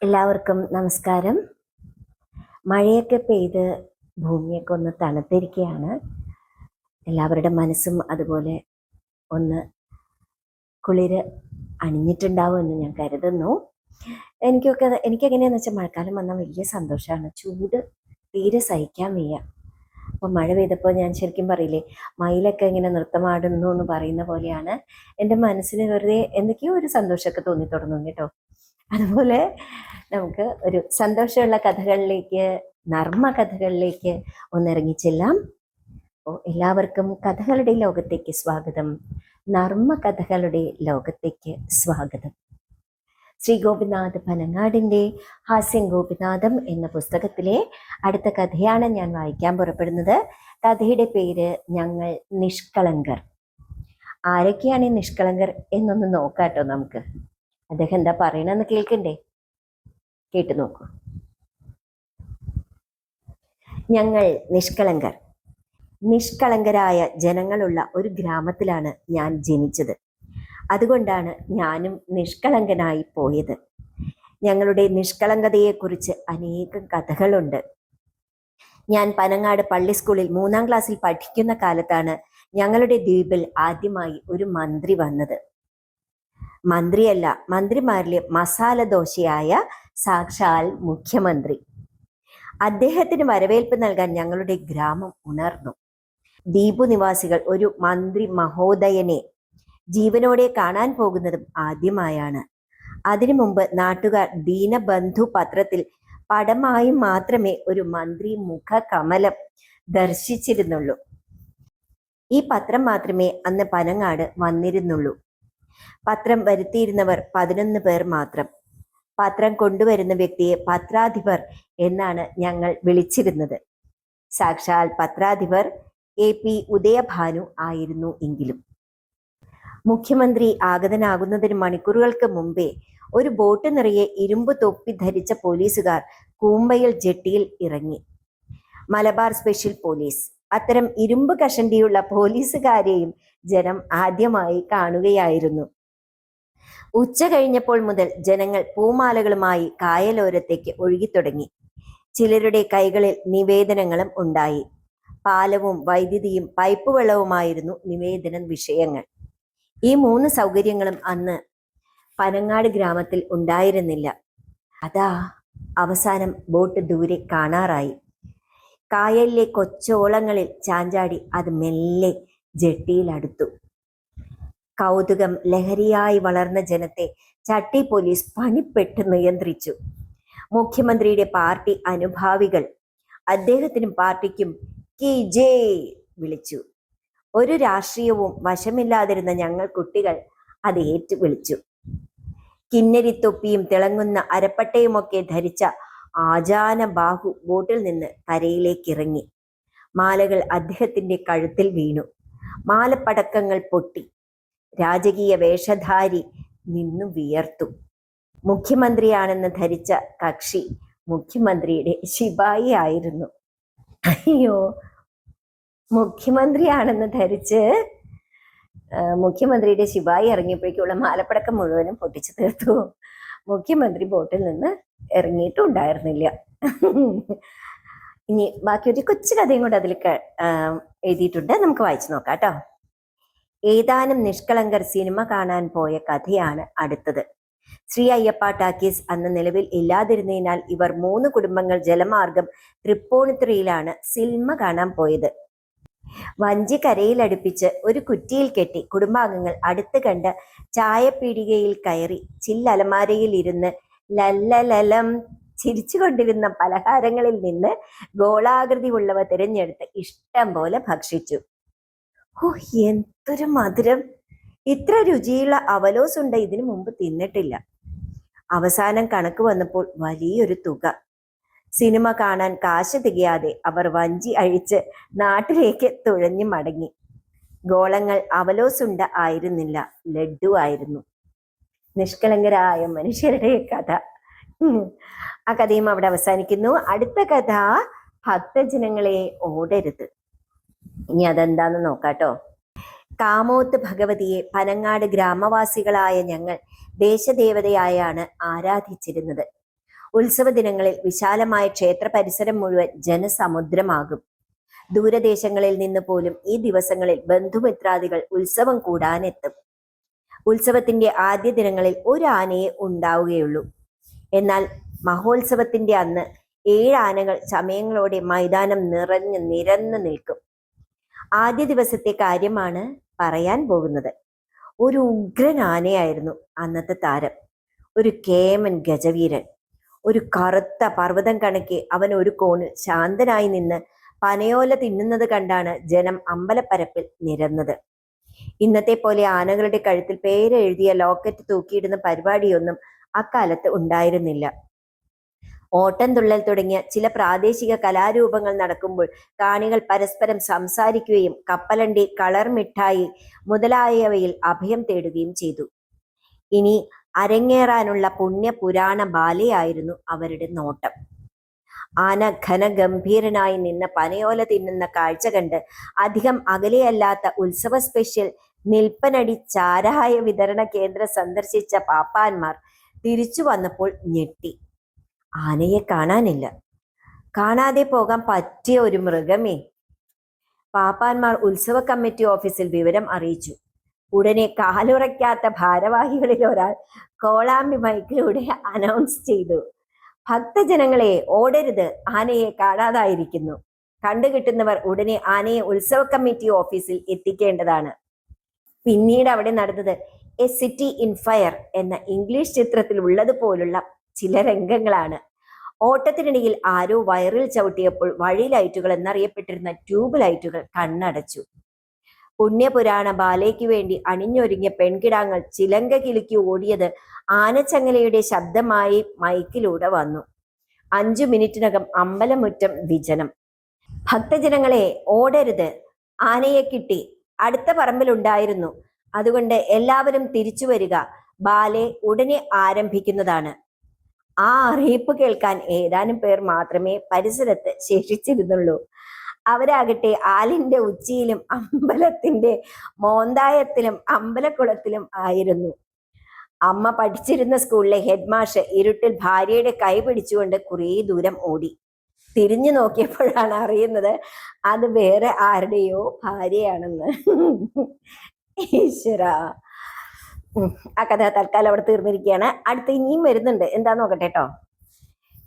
എല്ലാവർക്കും നമസ്കാരം. മഴയൊക്കെ പെയ്ത് ഭൂമിയൊക്കെ ഒന്ന് തണുത്തിരിക്കുകയാണ്. എല്ലാവരുടെ മനസ്സും അതുപോലെ ഒന്ന് കുളിര് അണിഞ്ഞിട്ടുണ്ടാവുമെന്ന് ഞാൻ കരുതുന്നു. എനിക്കെങ്ങനെയാന്ന് വെച്ചാൽ മഴക്കാലം വന്നാൽ വലിയ സന്തോഷമാണ്. ചൂട് തീരെ സഹിക്കാൻ വയ്യ. അപ്പോൾ മഴ പെയ്തപ്പോൾ ഞാൻ ശരിക്കും പറയില്ലേ, മയിലൊക്കെ ഇങ്ങനെ നൃത്തമാടുന്നു എന്ന് പറയുന്ന പോലെയാണ് എൻ്റെ മനസ്സിന് വെറുതെ എന്തൊക്കെയോ ഒരു സന്തോഷമൊക്കെ തോന്നി തുടങ്ങും കേട്ടോ. അതുപോലെ നമുക്ക് ഒരു സന്തോഷമുള്ള കഥകളിലേക്ക്, നർമ്മ കഥകളിലേക്ക് ഒന്നിറങ്ങിച്ചെല്ലാം. അപ്പോൾ എല്ലാവർക്കും കഥകളുടെ ലോകത്തേക്ക് സ്വാഗതം, നർമ്മ കഥകളുടെ ലോകത്തേക്ക് സ്വാഗതം. ശ്രീ ഗോപിനാഥ് പനങ്ങാടിൻ്റെ ഹാസ്യം ഗോപിനാഥം എന്ന പുസ്തകത്തിലെ അടുത്ത കഥയാണ് ഞാൻ വായിക്കാൻ പുറപ്പെടുന്നത്. കഥയുടെ പേര് ഞങ്ങൾ നിഷ്കളങ്കർ. ആരൊക്കെയാണ് ഈ നിഷ്കളങ്കർ എന്നൊന്ന് നോക്കാട്ടോ നമുക്ക്. അദ്ദേഹം എന്താ പറയണെന്ന് കേൾക്കണ്ടേ? കേട്ടു നോക്കൂ. ഞങ്ങൾ നിഷ്കളങ്കർ. നിഷ്കളങ്കരായ ജനങ്ങളുള്ള ഒരു ഗ്രാമത്തിലാണ് ഞാൻ ജനിച്ചത്. അതുകൊണ്ടാണ് ഞാനും നിഷ്കളങ്കനായി പോയത്. ഞങ്ങളുടെ നിഷ്കളങ്കതയെക്കുറിച്ച് അനേകം കഥകളുണ്ട്. ഞാൻ പനങ്ങാട് പള്ളി സ്കൂളിൽ 3ാം ക്ലാസ്സിൽ പഠിക്കുന്ന കാലത്താണ് ഞങ്ങളുടെ ദ്വീപിൽ ആദ്യമായി ഒരു മന്ത്രി വന്നത്. മന്ത്രിയല്ല, മന്ത്രിമാരിലെ മസാല ദോശയായ സാക്ഷാൽ മുഖ്യമന്ത്രി. അദ്ദേഹത്തിന് വരവേൽപ്പ് നൽകാൻ ഞങ്ങളുടെ ഗ്രാമം ഉണർന്നു. ദ്വീപു നിവാസികൾ ഒരു മന്ത്രി മഹോദയനെ ജീവനോടെ കാണാൻ പോകുന്നതും ആദ്യമായാണ്. അതിനു മുമ്പ് നാട്ടുകാർ ദീനബന്ധു പത്രത്തിൽ പടമായും മാത്രമേ ഒരു മന്ത്രി മുഖ കമലം ദർശിച്ചിരുന്നുള്ളൂ. ഈ പത്രം മാത്രമേ അന്ന് പനങ്ങാട് വന്നിരുന്നുള്ളൂ. പത്രം വരുത്തിയിരുന്നവർ 11 പേർ മാത്രം. പത്രം കൊണ്ടുവരുന്ന വ്യക്തിയെ പത്രാധിപർ എന്നാണ് ഞങ്ങൾ വിളിച്ചിരുന്നത്. സാക്ഷാൽ പത്രാധിപർ AP ഉദയഭാനു ആയിരുന്നു എങ്കിലും. മുഖ്യമന്ത്രി ആഗതനാകുന്നതിന് മണിക്കൂറുകൾക്ക് മുമ്പേ ഒരു ബോട്ട് നിറയെ ഇരുമ്പ് തൊപ്പി ധരിച്ച പോലീസുകാർ കൂമ്പയിൽ ജെട്ടിയിൽ ഇറങ്ങി. Malabar special police. അത്തരം ഇരുമ്പ് കഷണ്ടിയുള്ള പോലീസുകാരെയും ജനം ആദ്യമായി കാണുകയായിരുന്നു. ഉച്ച കഴിഞ്ഞപ്പോൾ മുതൽ ജനങ്ങൾ പൂമാലകളുമായി കായലോരത്തേക്ക് ഒഴുകിത്തുടങ്ങി. ചിലരുടെ കൈകളിൽ നിവേദനങ്ങളും ഉണ്ടായി. പാലവും വൈദ്യുതിയും പൈപ്പ് വെള്ളവുമായിരുന്നു നിവേദന വിഷയങ്ങൾ. ഈ 3 സൗകര്യങ്ങളും അന്ന് പനങ്ങാട് ഗ്രാമത്തിൽ ഉണ്ടായിരുന്നില്ല. അതാ അവസാനം ബോട്ട് ദൂരെ കാണാറായി. കായലിലെ കൊച്ചോളങ്ങളിൽ ചാഞ്ചാടി അത് മെല്ലെ ജെട്ടിയിലടുത്തു. കൗതുകം ലഹരിയായി വളർന്ന ജനത്തെ ചട്ടി പോലീസ് പണിപ്പെട്ട് നിയന്ത്രിച്ചു. മുഖ്യമന്ത്രിയുടെ പാർട്ടി അനുഭാവികൾ അദ്ദേഹത്തിനും പാർട്ടിക്കും കി ജയ് വിളിച്ചു. ഒരു രാഷ്ട്രീയവും വശമില്ലാതിരുന്ന ഞങ്ങൾ കുട്ടികൾ അത് ഏറ്റു വിളിച്ചു. കിന്നരിത്തൊപ്പിയും തിളങ്ങുന്ന അരപ്പട്ടയുമൊക്കെ ധരിച്ച ആജാന ബാഹു ബോട്ടിൽ നിന്ന് കരയിലേക്ക് ഇറങ്ങി. മാലകൾ അദ്ദേഹത്തിന്റെ കഴുത്തിൽ വീണു. മാലപ്പടക്കങ്ങൾ പൊട്ടി. രാജകീയ വേഷധാരി നിന്നു വിയർത്തു. മുഖ്യമന്ത്രിയാണെന്ന് ധരിച്ച കക്ഷി മുഖ്യമന്ത്രിയുടെ ശിപായി ആയിരുന്നു. അയ്യോ, മുഖ്യമന്ത്രിയാണെന്ന് ധരിച്ച് മുഖ്യമന്ത്രിയുടെ ശിപായി ഇറങ്ങിയപ്പോഴേക്കുള്ള മാലപ്പടക്കം മുഴുവനും പൊട്ടിച്ചു തീർത്തു. മുഖ്യമന്ത്രി ബോട്ടിൽ നിന്ന് ഇറങ്ങിയിട്ടുണ്ടായിരുന്നില്ല. ഇനി ബാക്കി ഒരു കൊച്ചു കഥയും കൂടെ അതിൽ എഴുതിയിട്ടുണ്ട്, നമുക്ക് വായിച്ചു നോക്കാം കേട്ടോ. ഏതാനും നിഷ്കളങ്കർ സിനിമ കാണാൻ പോയ കഥയാണ് അടുത്തത്. ശ്രീ അയ്യപ്പ ടാക്കീസ് അന്ന് നിലവിൽ ഇല്ലാതിരുന്നതിനാൽ ഇവർ 3 കുടുംബങ്ങൾ ജലമാർഗം തൃപ്പൂണിത്തുറയിലാണ് സിനിമ കാണാൻ പോയത്. വഞ്ചി കരയിലടുപ്പിച്ച് ഒരു കുറ്റിയിൽ കെട്ടി കുടുംബാംഗങ്ങൾ അടുത്ത് കണ്ട് ചായപ്പീടികയിൽ കയറി ചില്ലലമാരയിൽ ഇരുന്ന് ലല്ലലലം ചിരിച്ചുകൊണ്ടിരുന്ന പലഹാരങ്ങളിൽ നിന്ന് ഗോളാകൃതി ഉള്ളവ തിരഞ്ഞെടുത്ത് ഇഷ്ടം പോലെ ഭക്ഷിച്ചു. ഓ, എന്തൊരു മധുരം! ഇത്ര രുചിയുള്ള അവലോസുണ്ട ഇതിനു മുമ്പ് തിന്നിട്ടില്ല. അവസാനം കണക്ക് വന്നപ്പോൾ വലിയൊരു തുക. സിനിമ കാണാൻ കാശ് തികയാതെ അവർ വഞ്ചി അഴിച്ച് നാട്ടിലേക്ക് തുഴഞ്ഞു മടങ്ങി. ഗോളങ്ങൾ അവലോസുണ്ട ആയിരുന്നില്ല, ലഡ്ഡു ആയിരുന്നു. നിഷ്കളങ്കരായ മനുഷ്യരുടെ കഥ. ആ കഥയും അവിടെ അവസാനിക്കുന്നു. അടുത്ത കഥ ഭക്തജനങ്ങളെ ഓടരുത്. ഇനി അതെന്താന്ന് നോക്കാട്ടോ. കാമോത്ത് ഭഗവതിയെ പനങ്ങാട് ഗ്രാമവാസികളായ ഞങ്ങൾ ദേശദേവതയായാണ് ആരാധിച്ചിരുന്നത്. ഉത്സവ ദിനങ്ങളിൽ വിശാലമായ ക്ഷേത്ര പരിസരം മുഴുവൻ ജനസമുദ്രമാകും. ദൂരദേശങ്ങളിൽ നിന്ന് പോലും ഈ ദിവസങ്ങളിൽ ബന്ധുമിത്രാദികൾ ഉത്സവം കൂടാനെത്തും. ഉത്സവത്തിന്റെ ആദ്യ ദിനങ്ങളിൽ ഒരു ആനയെ ഉണ്ടാവുകയുള്ളൂ. എന്നാൽ മഹോത്സവത്തിന്റെ അന്ന് 7 ആനകൾ സമയങ്ങളോടെ മൈതാനം നിരന്നു നിൽക്കും. ആദ്യ ദിവസത്തെ കാര്യമാണ് പറയാൻ പോകുന്നത്. ഒരു ഉഗ്രൻ ആനയായിരുന്നു അന്നത്തെ താരം. ഒരു കേമൻ ഗജവീരൻ. ഒരു കറുത്ത പർവ്വതം കണക്കെ അവൻ ഒരു കോണിൽ ശാന്തനായി നിന്ന് പനയോല തിന്നുന്നത് കണ്ടാണ് ജനം അമ്പലപ്പരപ്പിൽ നിരന്നത്. ഇന്നത്തെ പോലെ ആനകളുടെ കഴുത്തിൽ പേരെഴുതിയ ലോക്കറ്റ് തൂക്കിയിടുന്ന പരിപാടിയൊന്നും അക്കാലത്ത് ഉണ്ടായിരുന്നില്ല. ഓട്ടം തുള്ളൽ തുടങ്ങിയ ചില പ്രാദേശിക കലാരൂപങ്ങൾ നടക്കുമ്പോൾ കാണികൾ പരസ്പരം സംസാരിക്കുകയും കപ്പലണ്ടി, കളർ മിഠായി മുതലായവയിൽ അഭയം തേടുകയും ചെയ്തു. ഇനി അരങ്ങേറാനുള്ള പുണ്യപുരാണ ബാലയായിരുന്നു അവരുടെ നോട്ടം. ആന ഘനഗംഭീരനായി നിന്ന് പനയോല തിന്നുന്ന കാഴ്ച കണ്ട് അധികം അകലെയല്ലാത്ത ഉത്സവ സ്പെഷ്യൽ നിൽപ്പനടി ചാരായ വിതരണ കേന്ദ്രം സന്ദർശിച്ച പാപ്പാന്മാർ തിരിച്ചു വന്നപ്പോൾ ഞെട്ടി. ആനയെ കാണാനില്ല. കാണാതെ പോകാൻ പറ്റിയ ഒരു മൃഗമേ. പാപ്പാന്മാർ ഉത്സവ കമ്മിറ്റി ഓഫീസിൽ വിവരം അറിയിച്ചു. ഉടനെ കാലുറയ്ക്കാത്ത ഭാരവാഹികളിൽ ഒരാൾ കോളാമ്പി മൈക്കിലൂടെ അനൗൺസ് ചെയ്തു, ഭക്തജനങ്ങളെ, ഓടരുത്, ആനയെ കാണാതായിരിക്കുന്നു. കണ്ടുകിട്ടുന്നവർ ഉടനെ ആനയെ ഉത്സവ കമ്മിറ്റി ഓഫീസിൽ എത്തിക്കേണ്ടതാണ്. പിന്നീട് അവിടെ നടന്നത് എ സിറ്റി ഇൻ ഫയർ എന്ന ഇംഗ്ലീഷ് ചിത്രത്തിൽ ഉള്ളതുപോലുള്ള ചില രംഗങ്ങളാണ്. ഓട്ടത്തിനിടയിൽ ആരോ വയറിൽ ചവിട്ടിയപ്പോൾ വഴി ലൈറ്റുകൾ എന്നറിയപ്പെട്ടിരുന്ന ട്യൂബ് ലൈറ്റുകൾ കണ്ണടച്ചു. പുണ്യപുരാണ ബാലയ്ക്ക് വേണ്ടി അണിഞ്ഞൊരുങ്ങിയ പെൺകിടാങ്ങൾ ചിലങ്ക കിലുക്കി ഓടിയത് ആനച്ചങ്ങലയുടെ ശബ്ദമായി മൈക്കിലൂടെ വന്നു. 5 മിനിറ്റിനകം അമ്പലമുറ്റം വിജനം. ഭക്തജനങ്ങളെ, ഓടരുത്, ആനയെ കിട്ടി, അടുത്ത പറമ്പിലുണ്ടായിരുന്നു, അതുകൊണ്ട് എല്ലാവരും തിരിച്ചു വരിക, ബാലെ ഉടനെ ആരംഭിക്കുന്നതാണ്. ആ അറിയിപ്പ് കേൾക്കാൻ ഏതാനും പേർ മാത്രമേ പരിസരത്ത് ശേഷിച്ചിരുന്നുള്ളൂ. അവരാകട്ടെ ആലിന്റെ ഉച്ചിയിലും അമ്പലത്തിന്റെ മോന്തായത്തിലും അമ്പലക്കുളത്തിലും ആയിരുന്നു. അമ്മ പഠിച്ചിരുന്ന സ്കൂളിലെ ഹെഡ് മാഷ് ഇരുട്ടിൽ ഭാര്യയുടെ കൈ പിടിച്ചുകൊണ്ട് കുറേ ദൂരം ഓടി. തിരിഞ്ഞു നോക്കിയപ്പോഴാണ് അറിയുന്നത് അത് വേറെ ആരുടെയോ ഭാര്യയാണെന്ന്. ഈശ്വര. ആ കഥ തൽക്കാലം അവിടെ തീർന്നിരിക്കുകയാണ്. അടുത്ത് ഇനിയും വരുന്നുണ്ട്, എന്താ നോക്കട്ടെ കേട്ടോ.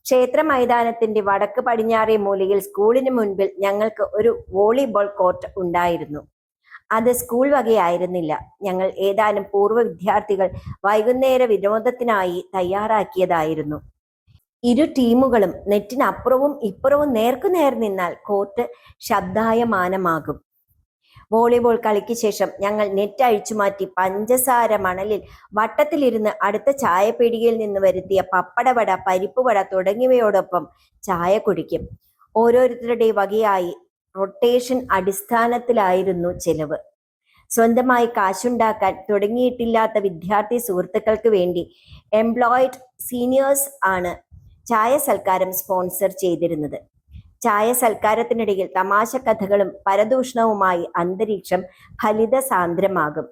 ക്ഷേത്ര മൈതാനത്തിന്റെ വടക്ക് പടിഞ്ഞാറേ മൂലയിൽ സ്കൂളിന് മുൻപിൽ ഞങ്ങൾക്ക് ഒരു വോളിബോൾ കോർട്ട് ഉണ്ടായിരുന്നു. അത് സ്കൂൾ വകയായിരുന്നില്ല. ഞങ്ങൾ ഏതാനും പൂർവ്വ വിദ്യാർത്ഥികൾ വൈകുന്നേര വിനോദത്തിനായി തയ്യാറാക്കിയതായിരുന്നു. 2 ടീമുകളും നെറ്റിനപ്പുറവും ഇപ്പുറവും നേർക്കുനേർ നിന്നാൽ കോർട്ട് ശബ്ദായമാനമാകും. വോളിബോൾ കളിക്ക് ശേഷം ഞങ്ങൾ നെറ്റ് അഴിച്ചുമാറ്റി പഞ്ചസാര മണലിൽ വട്ടത്തിലിരുന്ന് അടുത്ത ചായപീടികയിൽ നിന്ന് വരുത്തിയ പപ്പടവട, പരിപ്പുവട തുടങ്ങിയവയോടൊപ്പം ചായ കുടിക്കും. ഓരോരുത്തരുടെ വകയായി റൊട്ടേഷൻ അടിസ്ഥാനത്തിലായിരുന്നു ചെലവ്. സ്വന്തമായി കാശുണ്ടാക്കാൻ തുടങ്ങിയിട്ടില്ലാത്ത വിദ്യാർത്ഥി സുഹൃത്തുക്കൾക്ക് വേണ്ടി എംപ്ലോയിഡ് സീനിയേഴ്സ് ആണ് ചായ സൽക്കാരം സ്പോൺസർ ചെയ്തിരുന്നത്. ചായ സൽക്കാരത്തിനിടയിൽ തമാശ കഥകളും പരദൂഷണവുമായി അന്തരീക്ഷം ഫലിതസാന്ദ്രമാകും.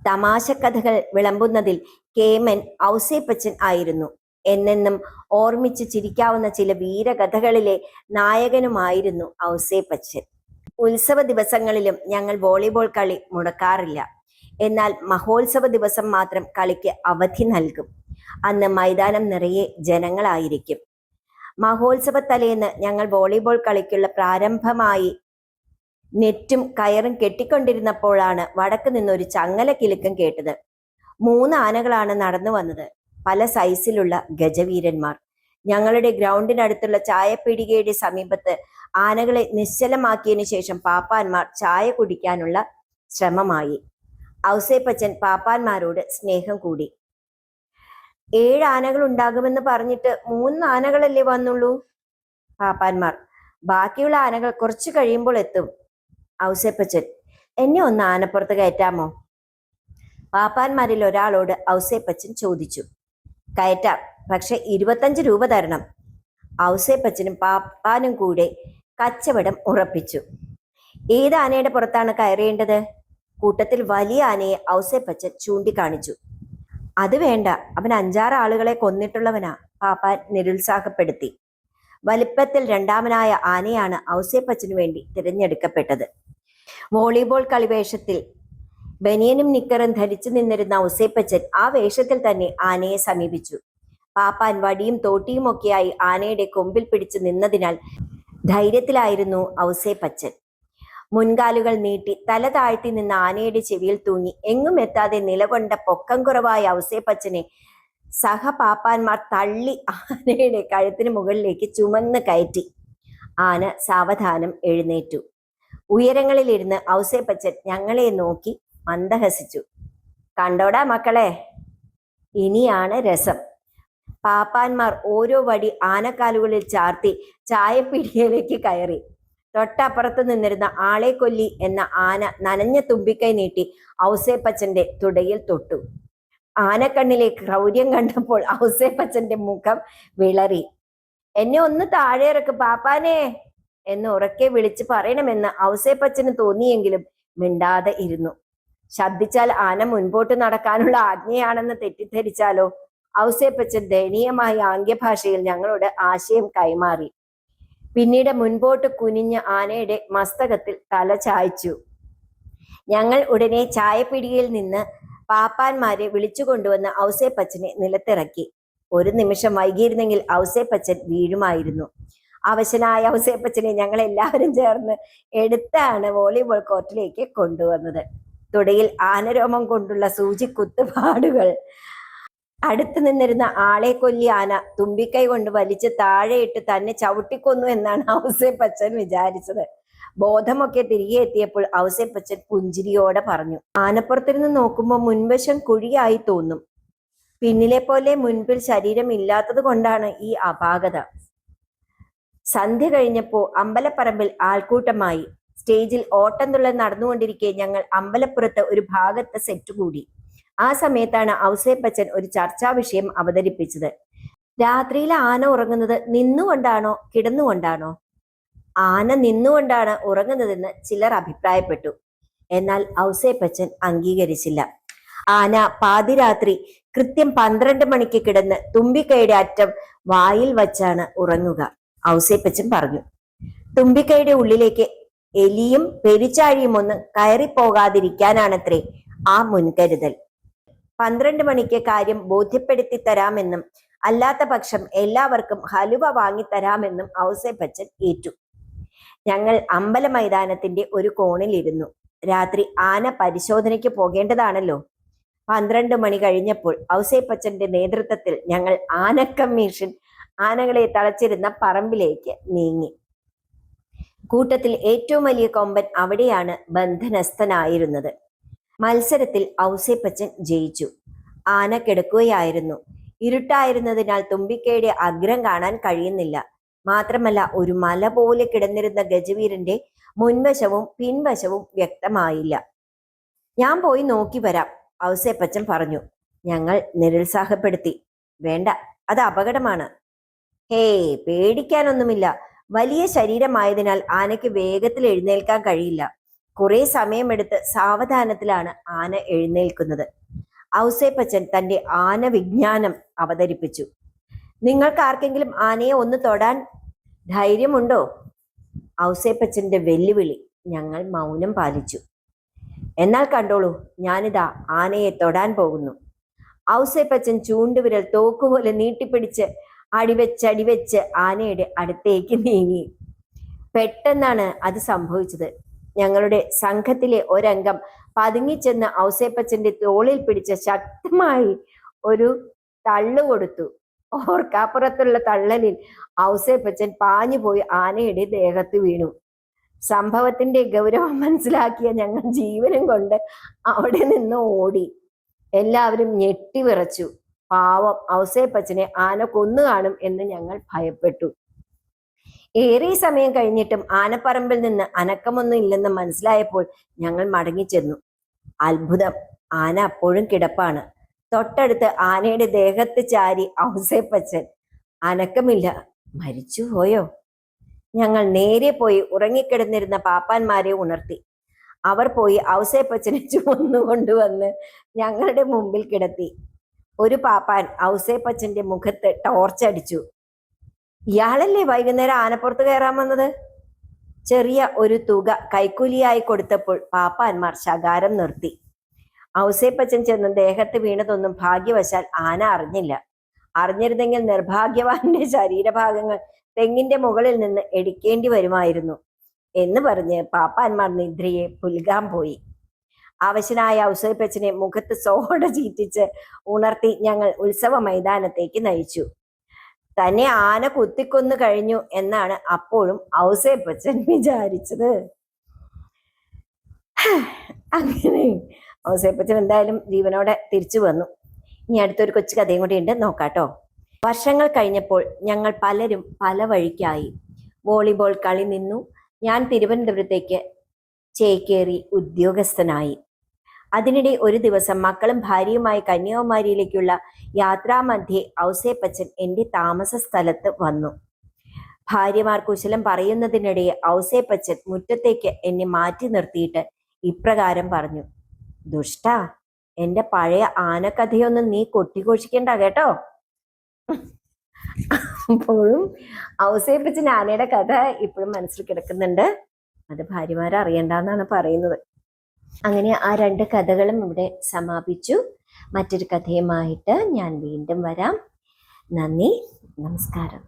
തമാശ കഥകൾ വിളമ്പുന്നതിൽ കേമൻ ഔസേപ്പച്ചൻ ആയിരുന്നു. എന്നെന്നും ഓർമ്മിച്ച് ചിരിക്കാവുന്ന ചില വീരകഥകളിലെ നായകനുമായിരുന്നു ഔസേപ്പച്ചൻ. ഉത്സവ ദിവസങ്ങളിലും ഞങ്ങൾ വോളിബോൾ കളി മുടക്കാറില്ല. എന്നാൽ മഹോത്സവ ദിവസം മാത്രം കളിക്ക് അവധി നൽകും. അന്ന് മൈതാനം നിറയെ ജനങ്ങളായിരിക്കും. മഹോത്സവ തലേന്ന് ഞങ്ങൾ വോളിബോൾ കളിക്കുള്ള പ്രാരംഭമായി നെറ്റും കയറും കെട്ടിക്കൊണ്ടിരുന്നപ്പോഴാണ് വടക്ക് നിന്നൊരു ചങ്ങല കിലുക്കം കേട്ടത്. 3 ആനകളാണ് നടന്നു വന്നത്. പല സൈസിലുള്ള ഗജവീരന്മാർ. ഞങ്ങളുടെ ഗ്രൗണ്ടിനടുത്തുള്ള ചായപ്പീടികയുടെ സമീപത്ത് ആനകളെ നിശ്ചലമാക്കിയതിനു ശേഷം പാപ്പാന്മാർ ചായ കുടിക്കാനുള്ള ശ്രമമായി. ഔസേപ്പച്ചൻ പാപ്പാന്മാരോട് സ്നേഹം കൂടി. 7 ആനകൾ ഉണ്ടാകുമെന്ന് പറഞ്ഞിട്ട് 3 ആനകളല്ലേ വന്നുള്ളൂ? പാപ്പാന്മാർ. ബാക്കിയുള്ള ആനകൾ കുറച്ചു കഴിയുമ്പോൾ എത്തും. ഔസേപ്പച്ചൻ. എന്നെ ഒന്ന് ആനപ്പുറത്ത് കയറ്റാമോ? പാപ്പാന്മാരിൽ ഒരാളോട് ഔസേപ്പച്ചൻ ചോദിച്ചു. കയറ്റാം, പക്ഷെ 25 രൂപ തരണം. ഔസേപ്പച്ചനും പാപ്പാനും കൂടെ കച്ചവടം ഉറപ്പിച്ചു. ഏത് ആനയുടെ പുറത്താണ് കയറേണ്ടത്? കൂട്ടത്തിൽ വലിയ ആനയെ ഔസേപ്പച്ചൻ ചൂണ്ടിക്കാണിച്ചു. അത് വേണ്ട, അവൻ 5-6 ആളുകളെ കൊന്നിട്ടുള്ളവനാ, പാപ്പാൻ നിരുത്സാഹപ്പെടുത്തി. വലിപ്പത്തിൽ രണ്ടാമനായ ആനയാണ് ഔസേപ്പച്ചനു വേണ്ടി തിരഞ്ഞെടുക്കപ്പെട്ടത്. വോളിബോൾ കളിവേഷത്തിൽ ബനിയനും നിക്കറും ധരിച്ചു നിന്നിരുന്ന ഔസേപ്പച്ചൻ ആ വേഷത്തിൽ തന്നെ ആനയെ സമീപിച്ചു. പാപ്പാൻ വടിയും തോട്ടിയും ഒക്കെയായി ആനയുടെ കൊമ്പിൽ പിടിച്ചു നിന്നതിനാൽ ധൈര്യത്തിലായിരുന്നു ഔസേപ്പച്ചൻ. മുൻകാലുകൾ നീട്ടി തല താഴ്ത്തി നിന്ന ആനയുടെ ചെവിയിൽ തൂങ്ങി എങ്ങും എത്താതെ നിലകൊണ്ട പൊക്കം കുറവായ ഔസേപ്പച്ചനെ സഹപാപ്പാന്മാർ തള്ളി ആനയുടെ കഴുത്തിന് മുകളിലേക്ക് ചുമന്ന് കയറ്റി. ആന സാവധാനം എഴുന്നേറ്റു. ഉയരങ്ങളിലിരുന്ന് ഔസേപ്പച്ചൻ ഞങ്ങളെ നോക്കി മന്ദഹസിച്ചു. കണ്ടോടാ മക്കളെ, ഇനിയാണ് രസം. പാപ്പാന്മാർ ഓരോ വടി ആനക്കാലുകളിൽ ചാർത്തി ചായപ്പീടികയിലേക്ക് കയറി. തൊട്ടപ്പുറത്ത് നിന്നിരുന്ന ആളെ കൊല്ലി എന്ന ആന നനഞ്ഞ തുമ്പിക്കൈ നീട്ടി ഔസേപ്പച്ചന്റെ തുടയിൽ തൊട്ടു. ആനക്കണ്ണിലെ ക്രൗര്യം കണ്ടപ്പോൾ ഔസേപ്പച്ചന്റെ മുഖം വിളറി. എന്നെ ഒന്ന് താഴെ ഇറക്ക് പാപ്പാനെ എന്ന് ഉറക്കെ വിളിച്ച് പറയണമെന്ന് ഔസേപ്പച്ചന് തോന്നിയെങ്കിലും മിണ്ടാതെ ഇരുന്നു. ശബ്ദിച്ചാൽ ആന മുൻപോട്ട് നടക്കാനുള്ള ആജ്ഞയാണെന്ന് തെറ്റിദ്ധരിച്ചാലോ? ഔസേപ്പച്ചൻ ദയനീയമായ ആംഗ്യഭാഷയിൽ ഞങ്ങളോട് ആശയം കൈമാറി. പിന്നീട് മുൻപോട്ട് കുനിഞ്ഞ് ആനയുടെ മസ്തകത്തിൽ തല ചായ്ച്ചു. ഞങ്ങൾ ഉടനെ ചായപ്പിടിയിൽ നിന്ന് പാപ്പാന്മാരെ വിളിച്ചു കൊണ്ടുവന്ന് ഔസേപ്പച്ചനെ നിലത്തിറക്കി. ഒരു നിമിഷം വൈകിയിരുന്നെങ്കിൽ ഔസേപ്പച്ചൻ വീഴുമായിരുന്നു. അവശനായ ഔസേപ്പച്ചനെ ഞങ്ങൾ എല്ലാവരും ചേർന്ന് എടുത്താണ് വോളിബോൾ കോർട്ടിലേക്ക് കൊണ്ടുവന്നത്. തുടയിൽ ആനരോമം കൊണ്ടുള്ള സൂചിക്കുത്തുപാടുകൾ. അടുത്തു നിന്നിരുന്ന ആളെ കൊല്ലി ആന തുമ്പിക്കൈ കൊണ്ട് വലിച്ച് താഴെയിട്ട് തന്നെ ചവിട്ടിക്കൊന്നു എന്നാണ് ഔസേപ്പച്ചൻ വിചാരിച്ചത്. ബോധമൊക്കെ തിരികെ എത്തിയപ്പോൾ ഔസേപ്പച്ചൻ പുഞ്ചിരിയോടെ പറഞ്ഞു, ആനപ്പുറത്തിരുന്ന് നോക്കുമ്പോൾ മുൻവശം കുഴിയായി തോന്നും. പിന്നിലെ പോലെ മുൻപിൽ ശരീരം ഇല്ലാത്തത് കൊണ്ടാണ് ഈ അപാകത. സന്ധ്യ കഴിഞ്ഞപ്പോ അമ്പലപ്പറമ്പിൽ ആൾക്കൂട്ടമായി. സ്റ്റേജിൽ ഓട്ടംതുള്ളൽ നടന്നുകൊണ്ടിരിക്കെ ഞങ്ങൾ അമ്പലപ്പുറത്ത് ഒരു ഭാഗത്ത് സെറ്റ് കൂടി. ആ സമയത്താണ് ഔസേപ്പച്ചൻ ഒരു ചർച്ചാ വിഷയം അവതരിപ്പിച്ചത്. രാത്രിയിൽ ആന ഉറങ്ങുന്നത് നിന്നുകൊണ്ടാണോ കിടന്നുകൊണ്ടാണോ? ആന നിന്നുകൊണ്ടാണ് ഉറങ്ങുന്നതെന്ന് ചിലർ അഭിപ്രായപ്പെട്ടു. എന്നാൽ ഔസേപ്പച്ചൻ അംഗീകരിച്ചില്ല. ആന പാതിരാത്രി കൃത്യം 12 മണിക്ക് കിടന്ന് തുമ്പിക്കൈയുടെ അറ്റം വായിൽ വച്ചാണ് ഉറങ്ങുക, ഔസേപ്പച്ചൻ പറഞ്ഞു. തുമ്പിക്കൈയുടെ ഉള്ളിലേക്ക് എലിയും പെരിച്ചാഴിയും ഒന്നും കയറിപ്പോകാതിരിക്കാനാണത്രേ ആ മുൻകരുതൽ. 12 മണിക്ക് കാര്യം ബോധ്യപ്പെടുത്തി തരാമെന്നും അല്ലാത്ത പക്ഷം എല്ലാവർക്കും ഹലുവ വാങ്ങിത്തരാമെന്നും ഔസേപ്പച്ചൻ ഏറ്റു. ഞങ്ങൾ അമ്പല മൈതാനത്തിന്റെ ഒരു കോണിലിരുന്നു. രാത്രി ആന പരിശോധനയ്ക്ക് പോകേണ്ടതാണല്ലോ. 12 മണി കഴിഞ്ഞപ്പോൾ ഔസേപ്പച്ചന്റെ നേതൃത്വത്തിൽ ഞങ്ങൾ ആനക്കമ്മീഷൻ ആനകളെ തളച്ചിരുന്ന പറമ്പിലേക്ക് നീങ്ങി. കൂട്ടത്തിൽ ഏറ്റവും വലിയ കൊമ്പൻ അവിടെയാണ് ബന്ധനസ്ഥനായിരുന്നത്. മത്സരത്തിൽ ഔസേപ്പച്ചൻ ജയിച്ചു. ആന കിടക്കുകയായിരുന്നു. ഇരുട്ടായിരുന്നതിനാൽ തുമ്പിക്കൈയുടെ അഗ്രം കാണാൻ കഴിയുന്നില്ല. മാത്രമല്ല ഒരു മല പോലെ കിടന്നിരുന്ന ഗജവീരന്റെ മുൻവശവും പിൻവശവും വ്യക്തമായില്ല. ഞാൻ പോയി നോക്കി വരാം, ഔസേപ്പച്ചൻ പറഞ്ഞു. ഞങ്ങൾ നിരുത്സാഹപ്പെടുത്തി. വേണ്ട, അത് അപകടമാണ്. ഹേയ്, പേടിക്കാനൊന്നുമില്ല. വലിയ ശരീരമായതിനാൽ ആനയ്ക്ക് വേഗത്തിൽ എഴുന്നേൽക്കാൻ കഴിയില്ല. കുറെ സമയമെടുത്ത് സാവധാനത്തിലാണ് ആന എഴുന്നേൽക്കുന്നത്. ഔസേപ്പച്ചൻ തന്റെ ആന വിജ്ഞാനം അവതരിപ്പിച്ചു. നിങ്ങൾക്ക് ആർക്കെങ്കിലും ആനയെ ഒന്ന് തൊടാൻ ധൈര്യമുണ്ടോ? ഔസേപ്പച്ചന്റെ വെല്ലുവിളി. ഞങ്ങൾ മൗനം പാലിച്ചു. എന്നാൽ കണ്ടോളൂ, ഞാനിതാ ആനയെ തൊടാൻ പോകുന്നു. ഔസേപ്പച്ചൻ ചൂണ്ടുവിരൽ തോക്കുപോലെ നീട്ടിപ്പിടിച്ച് അടിവെച്ച് ആനയുടെ അടുത്തേക്ക് നീങ്ങി. പെട്ടെന്നാണ് അത് സംഭവിച്ചത്. ഞങ്ങളുടെ സംഘത്തിലെ ഒരംഗം പതുങ്ങിച്ചെന്ന് ഔസേപ്പച്ചന്റെ തോളിൽ പിടിച്ച് ശക്തമായി ഒരു തള്ളു കൊടുത്തു. ഓർക്കാപ്പുറത്തുള്ള തള്ളലിൽ ഔസേപ്പച്ചൻ പാഞ്ഞുപോയി ആനയുടെ ദേഹത്ത് വീണു. സംഭവത്തിന്റെ ഗൗരവം മനസ്സിലാക്കിയ ഞങ്ങൾ ജീവനും കൊണ്ട് അവിടെ നിന്ന് ഓടി. എല്ലാവരും ഞെട്ടിവിറച്ചു. പാവം ഔസേപ്പച്ചനെ ആന കൊന്നു കാണും എന്ന് ഞങ്ങൾ ഭയപ്പെട്ടു. ഏറെ സമയം കഴിഞ്ഞിട്ടും ആനപ്പറമ്പിൽ നിന്ന് അനക്കമൊന്നും ഇല്ലെന്ന് മനസ്സിലായപ്പോൾ ഞങ്ങൾ മടങ്ങിച്ചെന്നു. അത്ഭുതം, ആന അപ്പോഴും കിടപ്പാണ്. തൊട്ടടുത്ത് ആനയുടെ ദേഹത്ത് ചാരി ഔസേപ്പച്ചൻ. അനക്കമില്ല. മരിച്ചു പോയോ? ഞങ്ങൾ നേരെ പോയി ഉറങ്ങിക്കിടന്നിരുന്ന പാപ്പാന്മാരെ ഉണർത്തി. അവർ പോയി ഔസേപ്പച്ചനെ ചുമന്നുകൊണ്ടുവന്ന് ഞങ്ങളുടെ മുമ്പിൽ കിടത്തി. ഒരു പാപ്പാൻ ഔസേപ്പച്ചന്റെ മുഖത്ത് ടോർച്ചടിച്ചു. ഇയാളല്ലേ വൈകുന്നേരം ആനപ്പുറത്ത് കയറാൻ വന്നത്? ചെറിയ ഒരു തുക കൈക്കൂലിയായി കൊടുത്തപ്പോൾ പാപ്പാന്മാർ ശകാരം നിർത്തി. ഔസേപ്പച്ചൻ ചെന്ന് ദേഹത്ത് വീണതൊന്നും ഭാഗ്യവശാൽ ആന അറിഞ്ഞില്ല. അറിഞ്ഞിരുന്നെങ്കിൽ നിർഭാഗ്യവാന്റെ ശരീരഭാഗങ്ങൾ തെങ്ങിന്റെ മുകളിൽ നിന്ന് എടുക്കേണ്ടി വരുമായിരുന്നു എന്ന് പറഞ്ഞ് പാപ്പാന്മാർ നിദ്രയെ പുൽകാൻ പോയി. അവശനായ ഔസേപ്പച്ചനെ മുഖത്ത് സോഡ ചീറ്റിച്ച് ഉണർത്തി ഞങ്ങൾ ഉത്സവ മൈതാനത്തേക്ക് നയിച്ചു. തന്നെ ആന കുത്തിക്കൊന്നു കഴിഞ്ഞു എന്നാണ് അപ്പോഴും ഔസേപ്പച്ചൻ വിചാരിച്ചത്. അങ്ങനെ ഔസേപ്പച്ചൻ എന്തായാലും ജീവനോടെ തിരിച്ചു വന്നു. ഇനി അടുത്തൊരു കൊച്ചു കഥയും കൂടി ഉണ്ട്, നോക്കാട്ടോ. വർഷങ്ങൾ കഴിഞ്ഞപ്പോൾ ഞങ്ങൾ പലരും പല വഴിക്കായി. വോളിബോൾ കളി നിന്നു. ഞാൻ തിരുവനന്തപുരത്തേക്ക് ചേക്കേറി ഉദ്യോഗസ്ഥനായി. അതിനിടെ ഒരു ദിവസം മക്കളും ഭാര്യയുമായി കന്യാകുമാരിയിലേക്കുള്ള യാത്രാമധ്യേ ഔസേപ്പച്ചൻ എൻ്റെ താമസ സ്ഥലത്ത് വന്നു. ഭാര്യമാർ കുശലം പറയുന്നതിനിടെ ഔസേപ്പച്ചൻ മുറ്റത്തേക്ക് എന്നെ മാറ്റി നിർത്തിയിട്ട് ഇപ്രകാരം പറഞ്ഞു: ദുഷ്ടാ, എൻ്റെ പഴയ ആനക്കഥയൊന്നും നീ കൊട്ടിഘോഷിക്കണ്ട കേട്ടോ. അപ്പോഴും ഔസേപ്പച്ചൻ ആനയുടെ കഥ ഇപ്പോഴും മനസ്സിൽ കിടക്കുന്നുണ്ട്. അത് ഭാര്യമാരെ അറിയണ്ടെന്നാണ് പറയുന്നത്. അങ്ങനെ ആ 2 കഥകളും ഇവിടെ സമാപിച്ചു. മറ്റൊരു കഥയുമായിട്ട് ഞാൻ വീണ്ടും വരാം. നന്ദി, നമസ്കാരം.